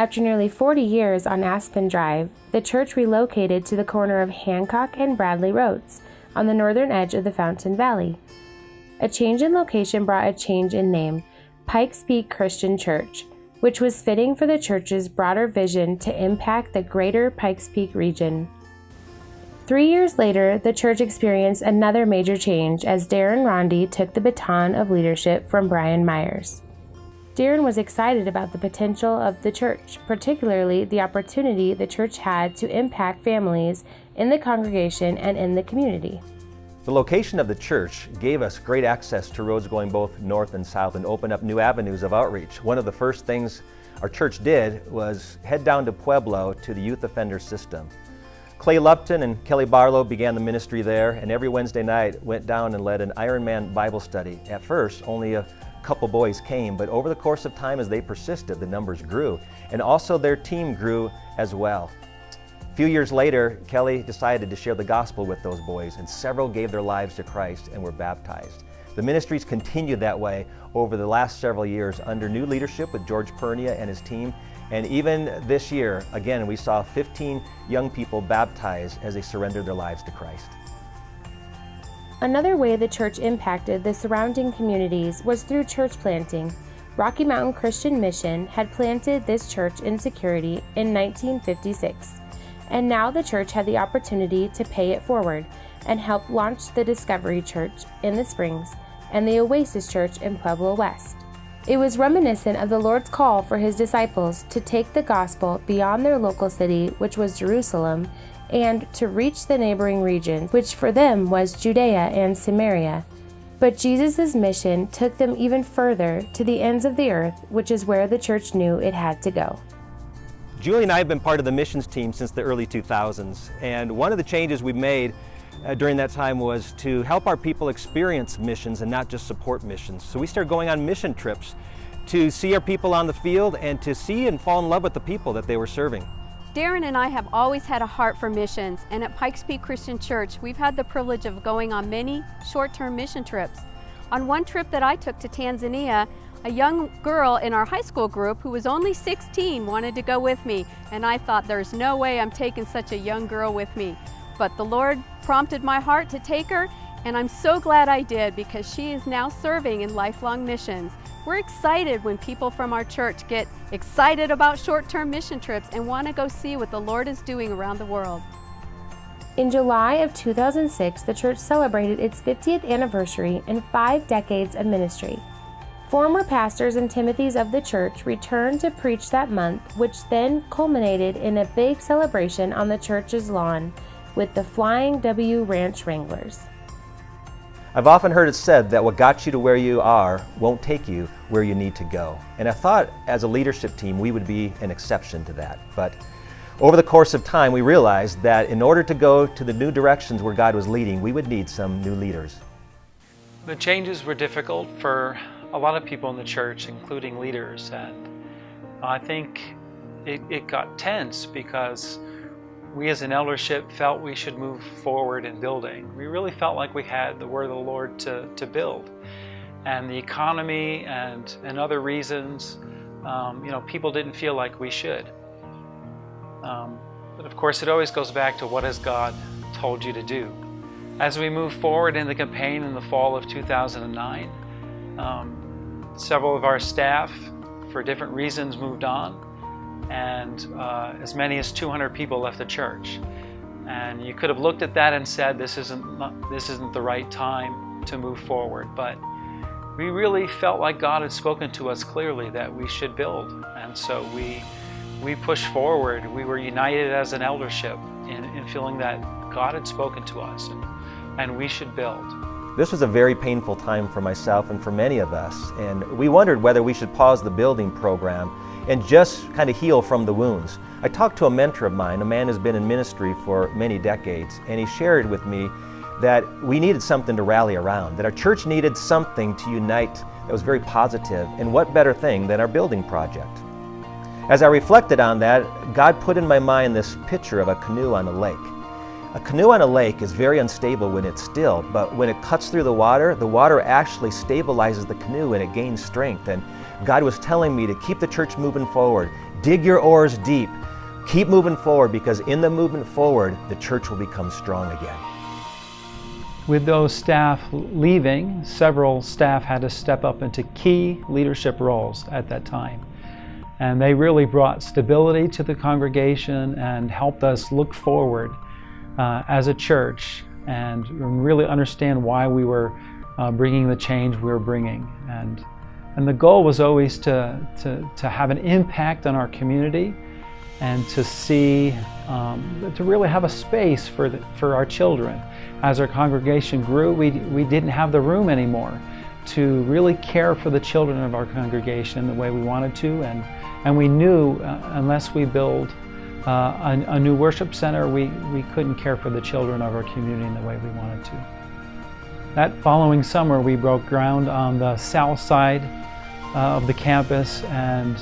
After nearly 40 years on Aspen Drive, the church relocated to the corner of Hancock and Bradley Roads on the northern edge of the Fountain Valley. A change in location brought a change in name, Pikes Christian Church, which was fitting for the church's broader vision to impact the greater Pikes Peak region. 3 years later, the church experienced another major change as Darren Rondy took the baton of leadership from Brian Myers. Darren was excited about the potential of the church, particularly the opportunity the church had to impact families in the congregation and in the community. The location of the church gave us great access to roads going both north and south and opened up new avenues of outreach. One of the first things our church did was head down to Pueblo to the youth offender system. Clay Lupton and Kelly Barlow began the ministry there, and every Wednesday night went down and led an Ironman Bible study. At first, only a couple boys came, but over the course of time as they persisted, the numbers grew, and also their team grew as well. A few years later, Kelly decided to share the gospel with those boys, and several gave their lives to Christ and were baptized. The ministries continued that way over the last several years under new leadership with George Pernia and his team. And even this year, again, we saw 15 young people baptized as they surrendered their lives to Christ. Another way the church impacted the surrounding communities was through church planting. Rocky Mountain Christian Mission had planted this church in Security in 1956, and now the church had the opportunity to pay it forward and help launch the Discovery Church in the Springs and the Oasis Church in Pueblo West. It was reminiscent of the Lord's call for his disciples to take the gospel beyond their local city, which was Jerusalem, and to reach the neighboring regions, which for them was Judea and Samaria. But Jesus' mission took them even further to the ends of the earth, which is where the church knew it had to go. Julie and I have been part of the missions team since the early 2000s, and one of the changes we made during that time was to help our people experience missions and not just support missions. So we started going on mission trips to see our people on the field and to see and fall in love with the people that they were serving. Darren and I have always had a heart for missions, and at Pikes Peak Christian Church, we've had the privilege of going on many short-term mission trips. On one trip that I took to Tanzania, a young girl in our high school group who was only 16 wanted to go with me, and I thought, there's no way I'm taking such a young girl with me. But the Lord prompted my heart to take her, and I'm so glad I did, because she is now serving in lifelong missions. We're excited when people from our church get excited about short-term mission trips and want to go see what the Lord is doing around the world. In July of 2006, the church celebrated its 50th anniversary and 5 decades of ministry. Former pastors and Timothys of the church returned to preach that month, which then culminated in a big celebration on the church's lawn with the Flying W Ranch Wranglers. I've often heard it said that what got you to where you are won't take you where you need to go. And I thought as a leadership team we would be an exception to that. But over the course of time we realized that in order to go to the new directions where God was leading, we would need some new leaders. The changes were difficult for a lot of people in the church, including leaders, and I think it got tense because we as an eldership felt we should move forward in building. We really felt like we had the word of the Lord to build. And the economy and other reasons, people didn't feel like we should. But of course, it always goes back to what has God told you to do. As we moved forward in the campaign in the fall of 2009, several of our staff, for different reasons, moved on. And as many as 200 people left the church. And you could have looked at that and said, this isn't the right time to move forward. But we really felt like God had spoken to us clearly that we should build. And so we pushed forward. We were united as an eldership in feeling that God had spoken to us and we should build. This was a very painful time for myself and for many of us. And we wondered whether we should pause the building program and just kind of heal from the wounds. I talked to a mentor of mine, a man who's been in ministry for many decades, and he shared with me that we needed something to rally around, that our church needed something to unite that was very positive, and what better thing than our building project. As I reflected on that, God put in my mind this picture of a canoe on a lake. A canoe on a lake is very unstable when it's still, but when it cuts through the water actually stabilizes the canoe and it gains strength. And God was telling me to keep the church moving forward, Dig your oars deep. Keep moving forward, because in the movement forward, the church will become strong again. With those staff leaving, several staff had to step up into key leadership roles at that time. And they really brought stability to the congregation and helped us look forward as a church and really understand why we were bringing the change we were bringing. And the goal was always to have an impact on our community and to see, to really have a space for our children. As our congregation grew, we didn't have the room anymore to really care for the children of our congregation the way we wanted to, and we knew unless we build a new worship center, we couldn't care for the children of our community in the way we wanted to. That following summer, we broke ground on the south side of the campus, and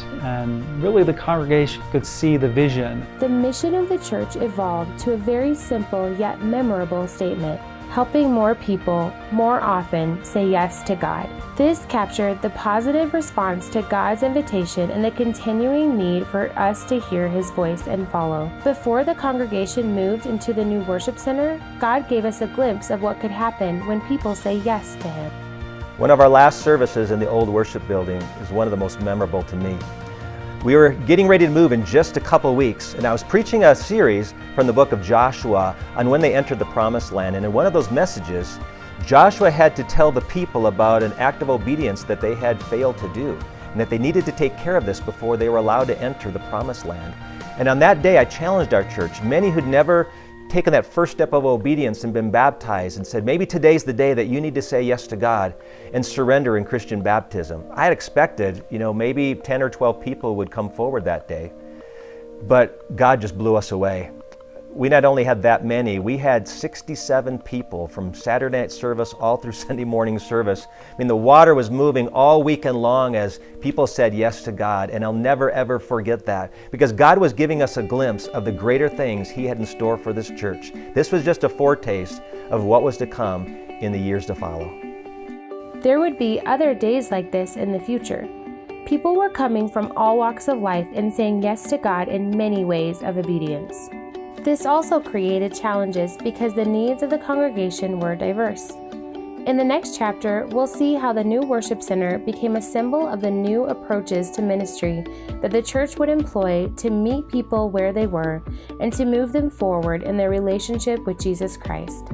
really the congregation could see the vision. The mission of the church evolved to a very simple yet memorable statement: helping more people more often say yes to God. This captured the positive response to God's invitation and the continuing need for us to hear His voice and follow. Before the congregation moved into the new worship center, God gave us a glimpse of what could happen when people say yes to Him. One of our last services in the old worship building is one of the most memorable to me. We were getting ready to move in just a couple weeks, and I was preaching a series from the book of Joshua on when they entered the Promised Land. And in one of those messages, Joshua had to tell the people about an act of obedience that they had failed to do, and that they needed to take care of this before they were allowed to enter the Promised Land. And on that day, I challenged our church, many who'd never taken that first step of obedience and been baptized, and said, maybe today's the day that you need to say yes to God and surrender in Christian baptism. I had expected, maybe 10 or 12 people would come forward that day, but God just blew us away. We not only had that many, we had 67 people from Saturday night service all through Sunday morning service. I mean, the water was moving all weekend long as people said yes to God, and I'll never ever forget that, because God was giving us a glimpse of the greater things He had in store for this church. This was just a foretaste of what was to come in the years to follow. There would be other days like this in the future. People were coming from all walks of life and saying yes to God in many ways of obedience. This also created challenges because the needs of the congregation were diverse. In the next chapter, we'll see how the new worship center became a symbol of the new approaches to ministry that the church would employ to meet people where they were and to move them forward in their relationship with Jesus Christ.